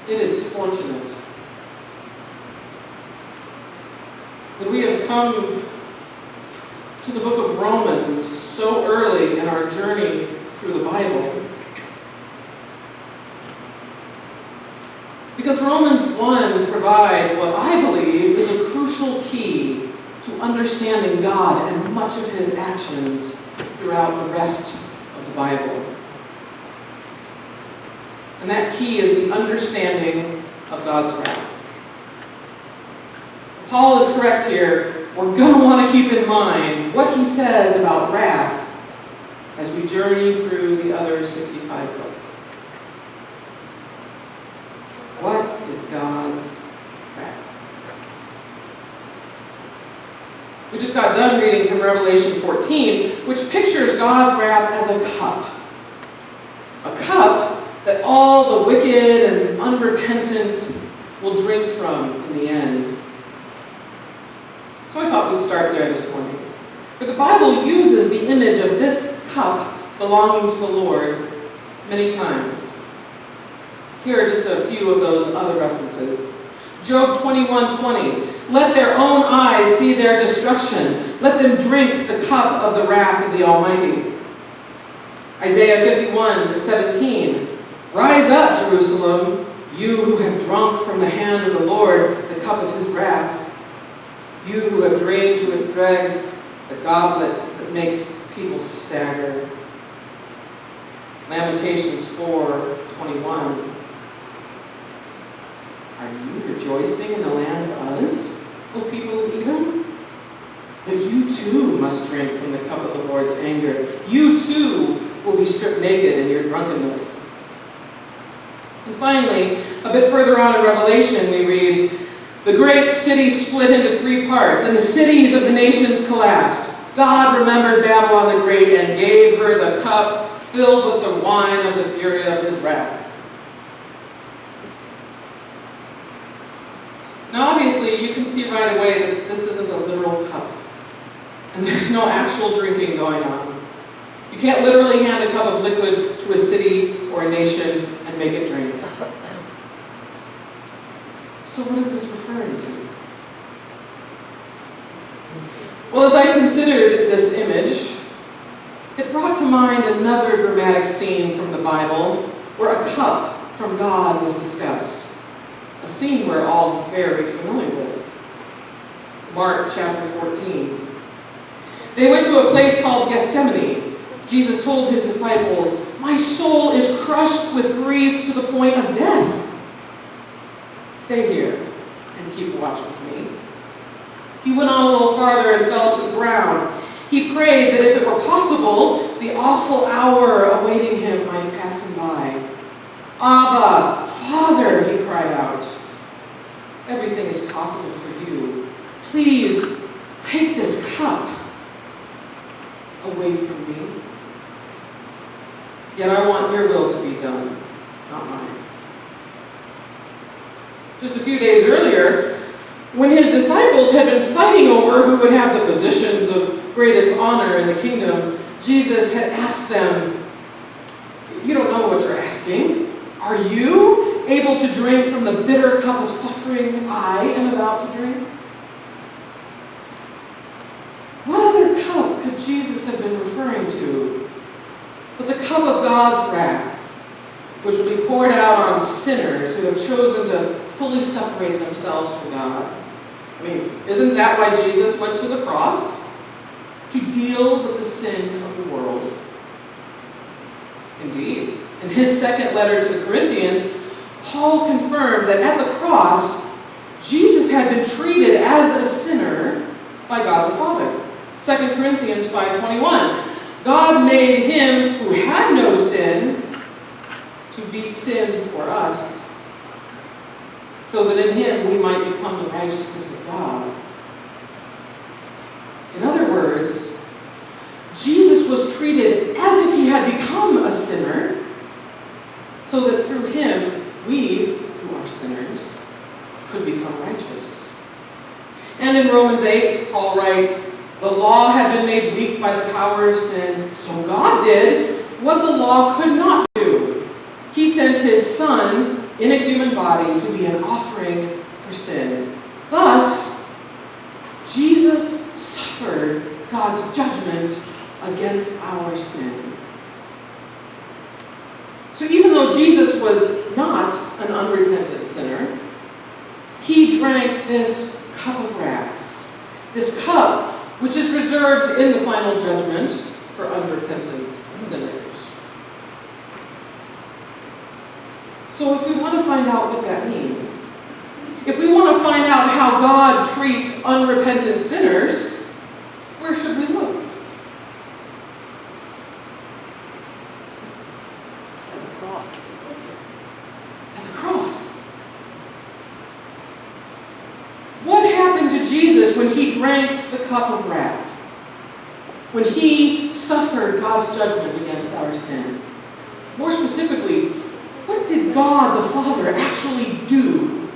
It is fortunate that we have come to the book of Romans so early in our journey through the Bible. Because Romans 1 provides what I believe is a crucial key to understanding God and much of his actions throughout the rest of the Bible. And that key is the understanding of God's wrath. Paul is correct here. We're going to want to keep in mind what he says about wrath as we journey through the other 65 books. What is God's wrath? We just got done reading from Revelation 14, which pictures God's wrath as a cup. A cup that all the wicked and unrepentant will drink from in the end. So I thought we'd start there this morning. For the Bible uses the image of this cup belonging to the Lord many times. Here are just a few of those other references. Job 21:20. Let their own eyes see their destruction. Let them drink the cup of the wrath of the Almighty. Isaiah 51:17. Rise up, Jerusalem, you who have drunk from the hand of the Lord the cup of his wrath. You who have drained to its dregs the goblet that makes people stagger. Lamentations 4:21. Are you rejoicing in the land of Uz, O people of Edom? But you too must drink from the cup of the Lord's anger. You too will be stripped naked in your drunkenness. And finally, a bit further on in Revelation, we read, the great city split into 3 parts, and the cities of the nations collapsed. God remembered Babylon the Great and gave her the cup filled with the wine of the fury of his wrath. Now obviously you can see right away that this isn't a literal cup. And there's no actual drinking going on. You can't literally hand a cup of liquid to a city or a nation and make it drink. So what is this referring to? Well, as I considered this image, it brought to mind another dramatic scene from the Bible where a cup from God was discussed. A scene we're all very familiar with. Mark chapter 14. They went to a place called Gethsemane. Jesus told his disciples, my soul is crushed with grief to the point of death. Stay here and keep watch with me. He went on a little farther and fell to the ground. He prayed that if it were possible, the awful hour awaiting him might pass him by. Abba, Father, he cried out. Everything is possible for you. Please take this cup away from me. Yet I want your will to be done, not mine. Just a few days earlier, when his disciples had been fighting over who would have the positions of greatest honor in the kingdom, Jesus had asked them, you don't know what you're asking. Are you able to drink from the bitter cup of suffering I am about to drink? What other cup could Jesus have been referring to but the cup of God's wrath, which will be poured out on sinners who have chosen to fully separate themselves from God? I mean, isn't that why Jesus went to the cross? To deal with the sin of the world. Indeed, in his second letter to the Corinthians, Paul confirmed that at the cross, Jesus had been treated as a sinner by God the Father. 2 Corinthians 5:21. God made him who had no sin to be sin for us, so that in him we might become the righteousness of God. In other words, Jesus was treated as if he had become a sinner, so that through him, we, who are sinners, could become righteous. And in Romans 8, Paul writes, the law had been made weak by the power of sin, so God did what the law could not do. He sent his Son in a human body to be an offering for sin. Thus, Jesus suffered God's judgment against our sin. So even though Jesus was not an unrepentant sinner, he drank this cup of wrath. This cup which is reserved in the final judgment for unrepentant sinners. So if we want to find out what that means, if we want to find out how God treats unrepentant sinners, where should we look? At the cross. At the cross. What happened to Jesus when he drank the cup of wrath? When he suffered God's judgment against our sin? More specifically, what did God the Father actually do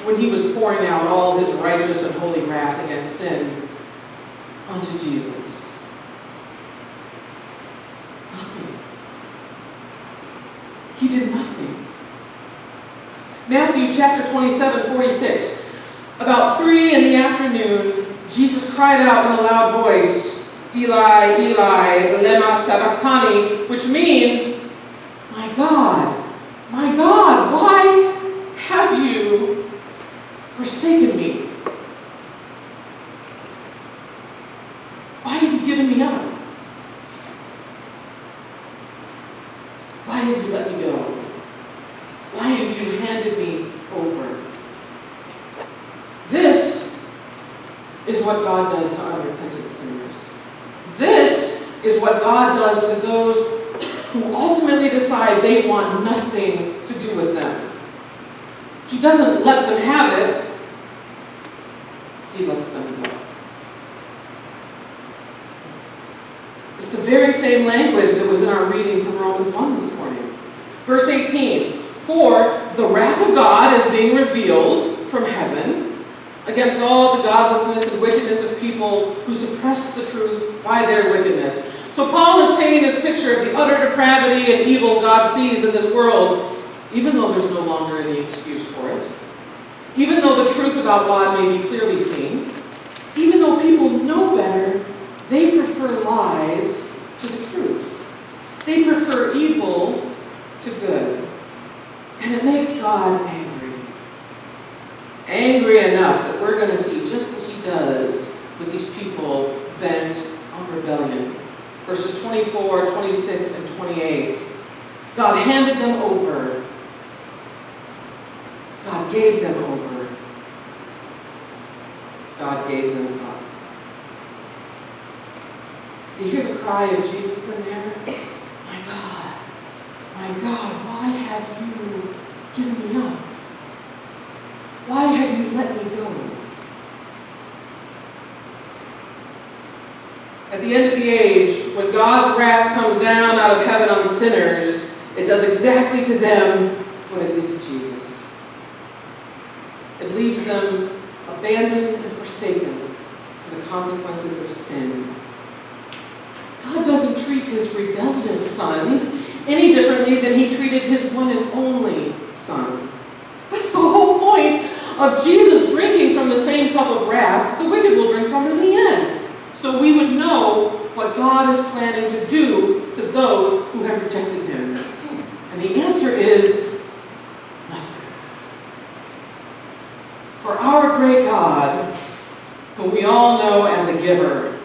when he was pouring out all his righteous and holy wrath against sin onto Jesus? Nothing. He did nothing. Matthew chapter 27:46. About 3 in the afternoon, Jesus cried out in a loud voice, Eli, Eli, lema sabachthani, which means, my God, why have you forsaken me? Why have you given me up? Why have you let me go? Why have you handed me over? This is what God does to unrepentant sinners. This is what God does to those who ultimately decide they want nothing to do with them. He doesn't let them have it. He lets them go. It's the very same language that was in our reading from Romans 1 this morning. Verse 18, for the wrath of God is being revealed from heaven against all the godlessness and wickedness of people who suppress the truth by their wickedness. So Paul is painting this picture of the utter depravity and evil God sees in this world, even though there's no longer any excuse for it. Even though the truth about God may be clearly seen. Even though people know better, they prefer lies to the truth. They prefer evil to good. And it makes God angry. Angry enough that we're going to see just what he does with these people bent on rebellion. Verses 24, 26, and 28. God handed them over. God gave them over. God gave them up. Do you hear the cry of Jesus in there? My God, why have you given me up? Why have you let me go? At the end of the age, when God's wrath comes down out of heaven on sinners, it does exactly to them what it did to Jesus. It leaves them abandoned and forsaken to the consequences of sin. God doesn't treat his rebellious sons any differently than he treated his one and only Son. That's the whole point of Jesus drinking from the same cup of wrath the wicked will drink from in the end. So we would know what God is planning to do to those who have rejected him. And the answer is nothing. For our great God, whom we all know as a giver,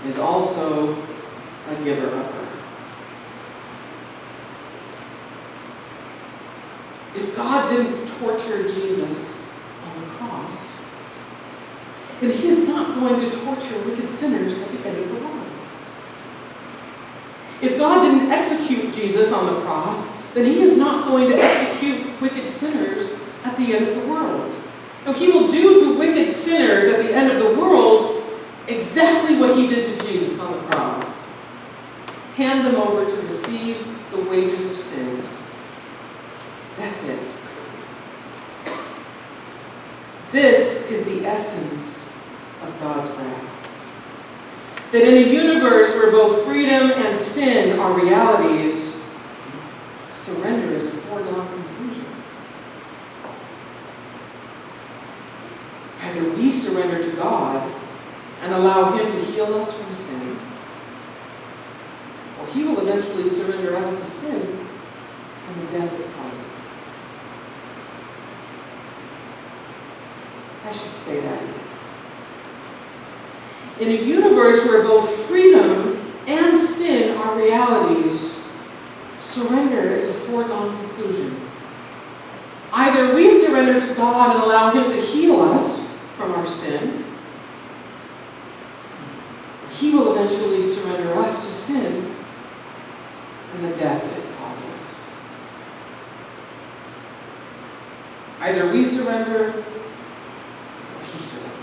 is also a giver-upper. If God didn't torture Jesus on the cross, then he is not going to torture wicked sinners at the end of the world. If God didn't execute Jesus on the cross, then he is not going to execute wicked sinners at the end of the world. No, he will do to wicked sinners at the end of the world exactly what he did to Jesus on the cross. Hand them over to receive the wages of sin. That's it. This is the essence of God's wrath. That in a universe where both freedom and sin are realities, surrender surrender to God and allow Him to heal us from sin, or He will eventually surrender us to sin and the death it causes. I should say that again. In a universe where both freedom and sin are realities, surrender is a foregone conclusion. Either we surrender to God and allow Him to heal us from our sin, or He will eventually surrender us to sin and the death that it causes. Either we surrender or He surrenders.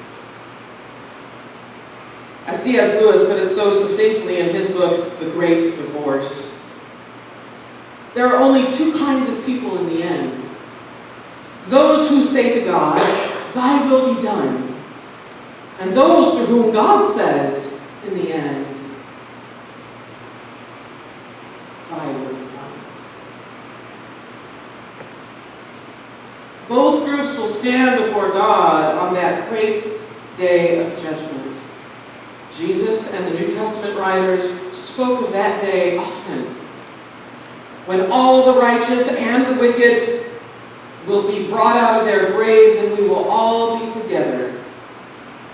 As C.S. Lewis put it so succinctly in his book, The Great Divorce, there are only two kinds of people in the end. Those who say to God, "Thy will be done," and those to whom God says, in the end, "Thy will be done." Both groups will stand before God on that great day of judgment. Jesus and the New Testament writers spoke of that day often, when all the righteous and the wicked will be brought out of their graves, and we will all be together,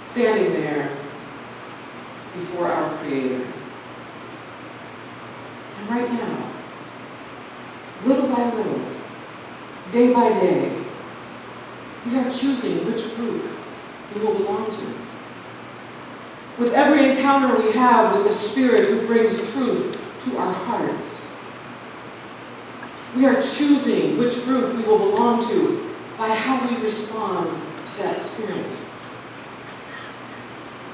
standing there before our Creator. And right now, little by little, day by day, we are choosing which group we will belong to. With every encounter we have with the Spirit who brings truth to our hearts, we are choosing which group we will belong to by how we respond to that Spirit.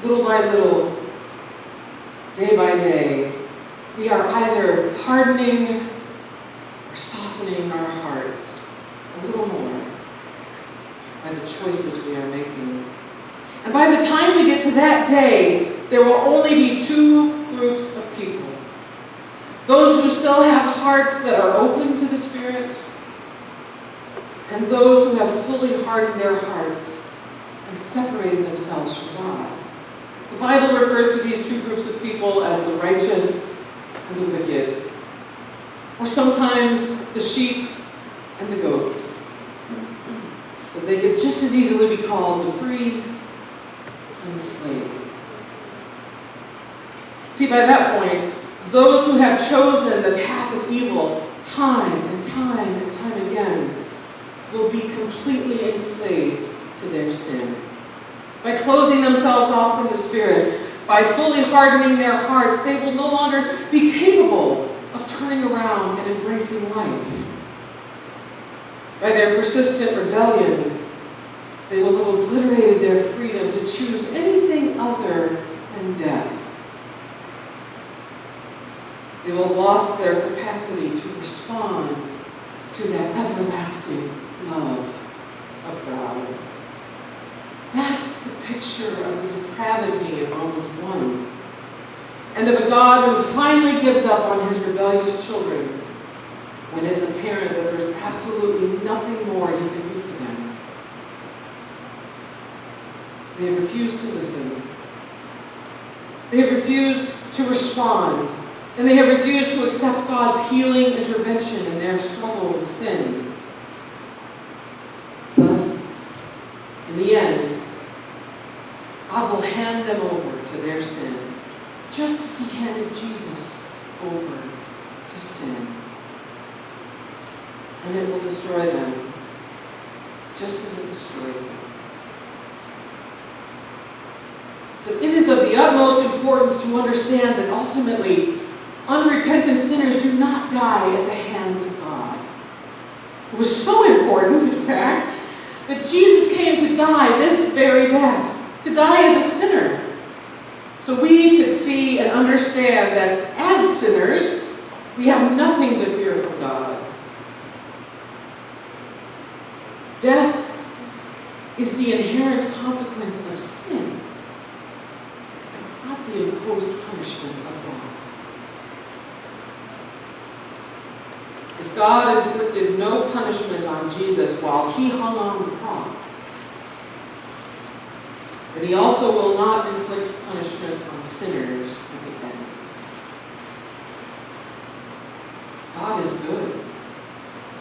Little by little, day by day, we are either hardening or softening our hearts a little more by the choices we are making. And by the time we get to that day, there will only be two groups of people. Those who still have hearts that are open to the Spirit, and those who have fully hardened their hearts and separated themselves from God. The Bible refers to these two groups of people as the righteous and the wicked, or sometimes the sheep and the goats. But they could just as easily be called the free and the slaves. See, by that point, those who have chosen the path of evil time and time and time again will be completely enslaved to their sin. By closing themselves off from the Spirit, by fully hardening their hearts, they will no longer be capable of turning around and embracing life. By their persistent rebellion, they will have obliterated their freedom to choose anything other than death. They will have lost their capacity to respond to that everlasting love of God. That's the picture of the depravity in Romans 1, and of a God who finally gives up on His rebellious children when it's apparent that there's absolutely nothing more He can do for them. They have refused to listen. They have refused to respond. And they have refused to accept God's healing intervention in their struggle with sin. Thus, in the end, God will hand them over to their sin, just as He handed Jesus over to sin. And it will destroy them, just as it destroyed them. But it is of the utmost importance to understand that ultimately, unrepentant sinners do not die at the hands of God. It was so important, in fact, that Jesus came to die this very death, to die as a sinner. So we could see and understand that as sinners, we have nothing to fear from God. Death is the inherent consequence of sin, not the imposed punishment of God. If God inflicted no punishment on Jesus while He hung on the cross, but he also will not inflict punishment on sinners at the end. God is good,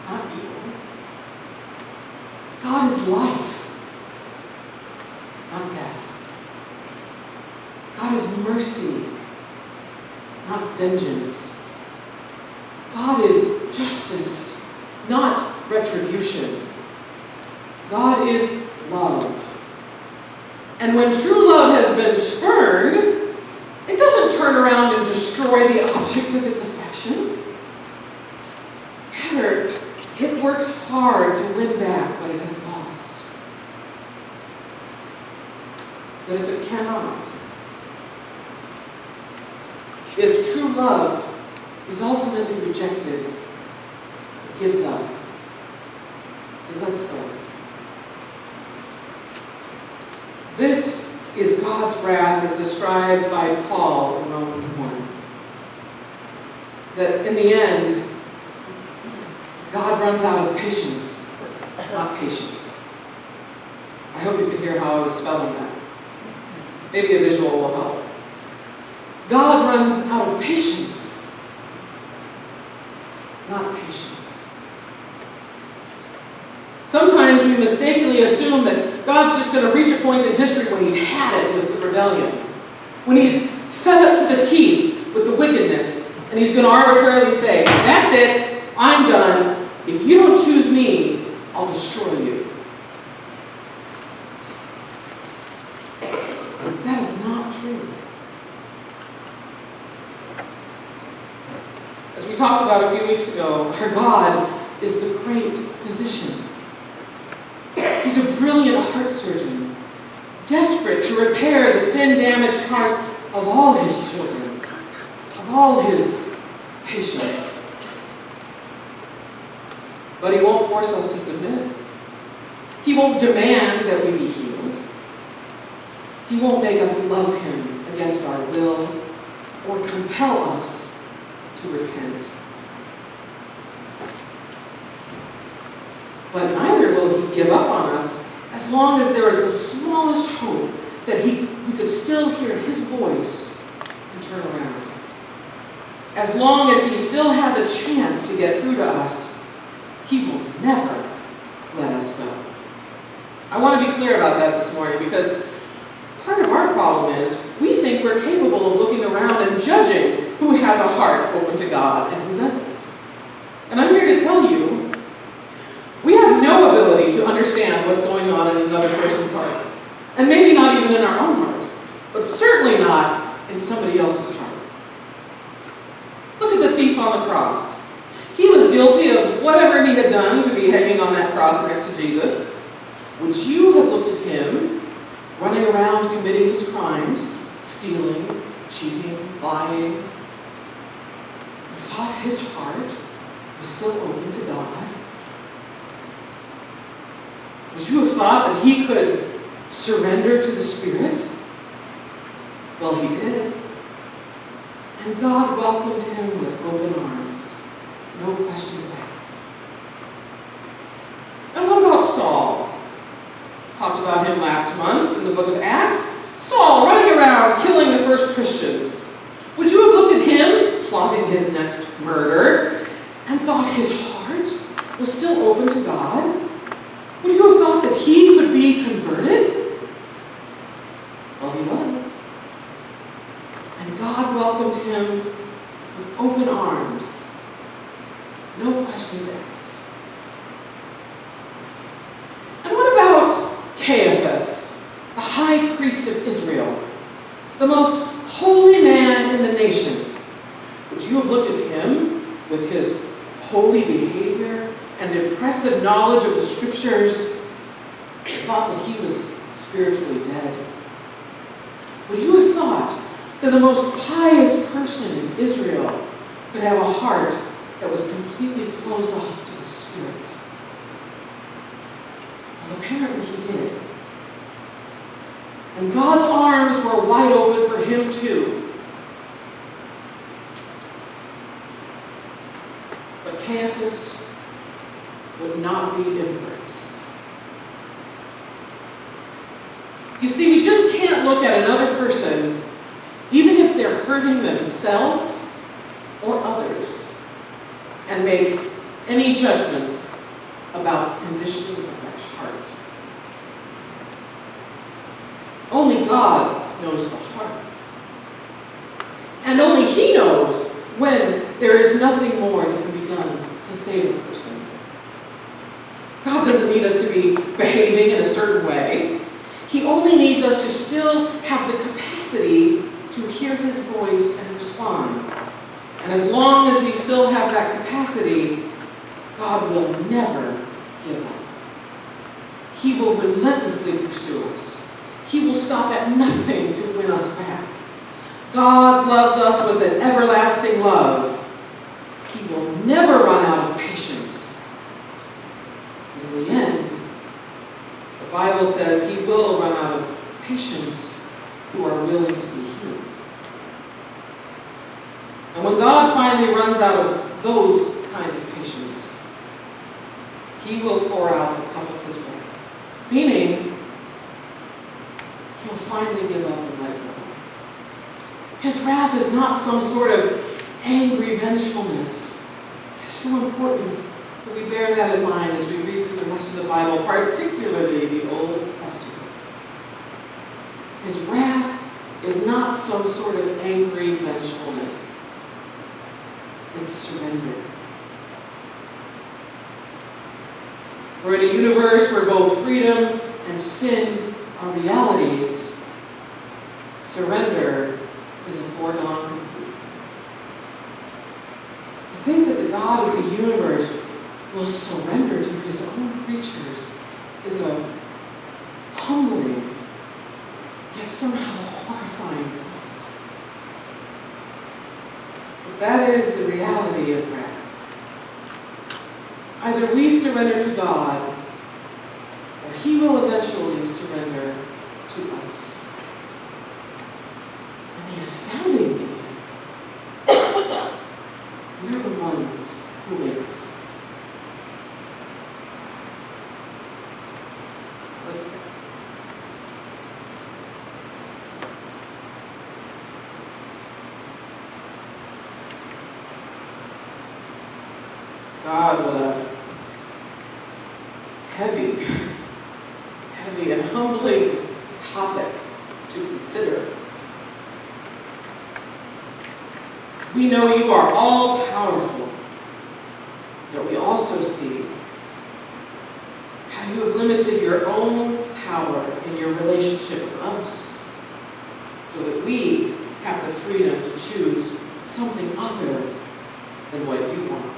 not evil. God is life, not death. God is mercy, not vengeance. God is justice, not retribution. God is love. And when true love has been spurned, it doesn't turn around and destroy the object of its affection. Rather, it works hard to win back what it has lost. But if it cannot, if true love is ultimately rejected, it gives up. It lets go. This is God's wrath as described by Paul in Romans 1. That in the end, God runs out of patience, not patience. I hope you could hear how I was spelling that. Maybe a visual will help. God runs out of patience, not patience. Sometimes we mistakenly assume that God's just going to reach a point in history when he's had it with the rebellion, when he's fed up to the teeth with the wickedness, and he's going to arbitrarily say, that's it, I'm done. If you don't choose me, I'll destroy you. That is not true. As we talked about a few weeks ago, our God is the great physician. He's a brilliant heart surgeon, desperate to repair the sin-damaged hearts of all his children, of all his patients. But he won't force us to submit. He won't demand that we be healed. He won't make us love him against our will or compel us to repent. But neither will he give up on us as long as there is the smallest hope that we could still hear his voice and turn around. As long as he still has a chance to get through to us, he will never let us go. I want to be clear about that this morning because part of our problem is we think we're capable of looking around and judging who has a heart open to God and who doesn't. And I'm here to tell you, we have no ability to understand what's going on in another person's heart. And maybe not even in our own heart, but certainly not in somebody else's heart. Look at the thief on the cross. He was guilty of whatever he had done to be hanging on that cross next to Jesus. Would you have looked at him running around committing his crimes, stealing, cheating, lying, and thought his heart was still open to God? Would you have thought that he could surrender to the Spirit? Well, he did. And God welcomed him with open arms. No questions asked. And what about Saul? Talked about him last month in the book of Acts. Saul running around killing the first Christians. Would you have looked at him plotting his next murder and thought his heart was still open to God? Would you have thought that he could be converted? Well, he was. And God welcomed him with open arms. No questions asked. And what about Caiaphas, the high priest of Israel, the most holy man in the nation? Would you have looked at him with his holy behavior and impressive knowledge of the scriptures and thought that he was spiritually dead? Would you have thought that the most pious person in Israel could have a heart that was completely closed off to the Spirit? Well, apparently he did. And God's arms were wide open for him too. But Caiaphas would not be embraced. You see, we just look at another person, even if they're hurting themselves or others, and make any judgments about the condition of their heart. Only God knows the heart. And only He knows when there is nothing more that can be done to save a person. God doesn't need us to be behaving in a certain way. He only needs us to still have the capacity to hear His voice and respond. And as long as we still have that capacity, God will never give up. He will relentlessly pursue us. He will stop at nothing to win us back. God loves us with an everlasting love. He will never run out of patience. And in the end, the Bible says He will run out of patience who are willing to be healed. And when God finally runs out of those kind of patience, He will pour out the cup of His wrath. Meaning, He'll finally give up and let it go. His wrath is not some sort of angry vengefulness. It's so important that we bear that in mind as we read through the rest of the Bible, particularly the Old Testament. His wrath is not some sort of angry vengefulness. It's surrender. For in a universe where both freedom and sin are realities, surrender is a foregone conclusion. To think that the God of the universe will surrender to His own creatures is a humbling, yet somehow horrifying thought. But that is the reality of wrath. Either we surrender to God, or He will eventually surrender to us. And the astounding thing is, we're the ones who live it. Let's pray. God, what a heavy and humbling topic to consider. We know You are all powerful, but we also see how You have limited Your own power in Your relationship with us, so that we have the freedom to choose something other than what You want.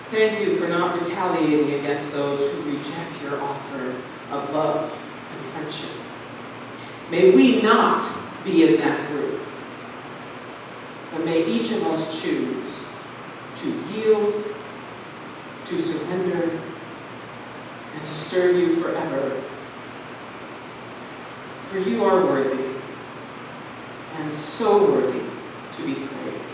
Thank You for not retaliating against those who reject Your offer of love and friendship. May we not be in that group, but may each of us choose to yield, to surrender, and to serve You forever. For You are worthy, and so worthy to be praised.